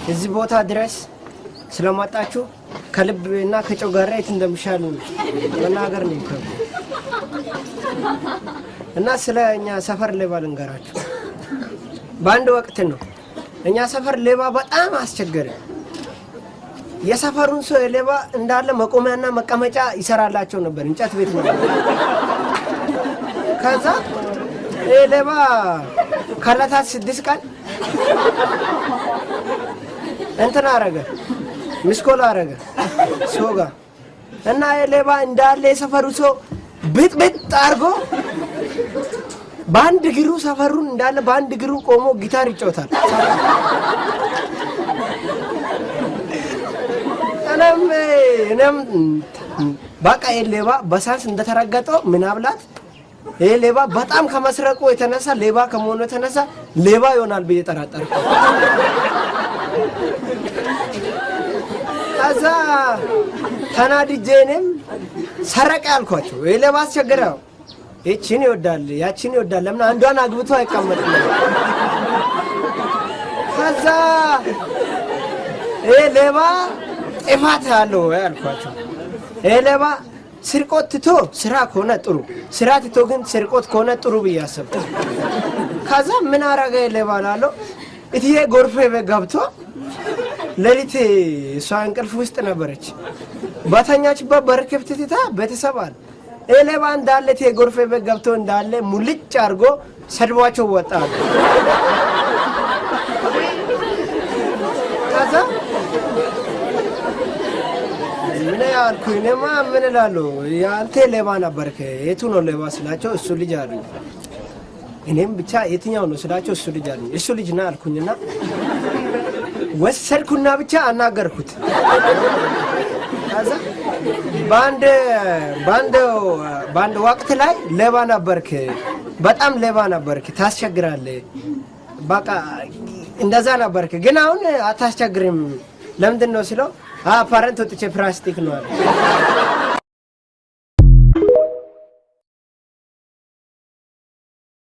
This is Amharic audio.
እዚህ ቦታ ድረስ ስለማጣችሁ ከልብና ከጨጓራ የት እንደምሻል መናገር ነው ይከብዳል። እና ስለኛ ሰፈር ሌባ ልንገራችሁ። በአንድ ወቅት ነው እኛ ሰፈር ሌባ በጣም አስቸገረ። የሰፈሩን ሰው ሌባ እንዳለ መቆሚያና መቀመጫ ይሰራላቸው ነበር፣ እንጨት ቤት ነበር። ከዛ ሌባ ካላታት 6 ቀን እንትና አረገ ምስኮላ አረገ ሶጋ እና ሌባ እንዳለ የሰፈሩ ሰው ብጥብጥ አርጎ ባንድ ግሩ ሰፈሩን እንዳለ ባንድ ግሩ ቆሞ ጊታር ይጫወታል። እኔም በቃ ሌባ በሳንስ እንደተረገጠው ምን አብላት ሌባ በጣም ከመስረቁ የተነሳ ሌባ ከመሆኑ የተነሳ ሌባ ይሆናል ብዬ ጠራጠርኩ። ከዛ ተናድጄንም ሰረቀ ያልኳቸው ሌባ አስቸገረው። እቺን ይወዳል ያቺን ይወዳል ለምን አንዷን አግብቶ አይቀመጥም? ከዛ ሌባ ጥፋት አለው ያልኳቸው ሌባ ስርቆት ትቶ ስራ ከሆነ ጥሩ፣ ስራ ትቶ ግን ስርቆት ከሆነ ጥሩ ብዬ አሰብኩ። ከዛ ምን አረገ ሌባ ላለው እትዬ ጎርፌ ቤት ገብቶ ሌሊት እሷ እንቅልፍ ውስጥ ነበረች። በተኛችበት በር ክፍት ትታ ቤተሰብ አለ ሌባ እንዳለ እትዬ ጎርፌ ቤት ገብቶ እንዳለ ሙልጭ አድርጎ ሰድቧቸው ወጣ። ከዛ ምን ያልኩኝ ነማ ምን እላለሁ ያንተ ሌባ ነበርክ የቱ ነው ሌባ ስላቸው እሱ ልጅ አሉ። እኔም ብቻ የትኛው ነው ስላቸው እሱ ልጅ አሉ። እሱ ልጅ ና አልኩኝና ወሰድኩና ብቻ አናገርኩት። ከዛ ባንድ ወቅት ላይ ሌባ ነበርክ፣ በጣም ሌባ ነበርክ፣ ታስቸግራለህ፣ በቃ እንደዛ ነበርክ፣ ግን አሁን አታስቸግርም ለምንድን ነው ሲለው አፓረንት ወጥቼ ፕላስቲክ ነው አለ።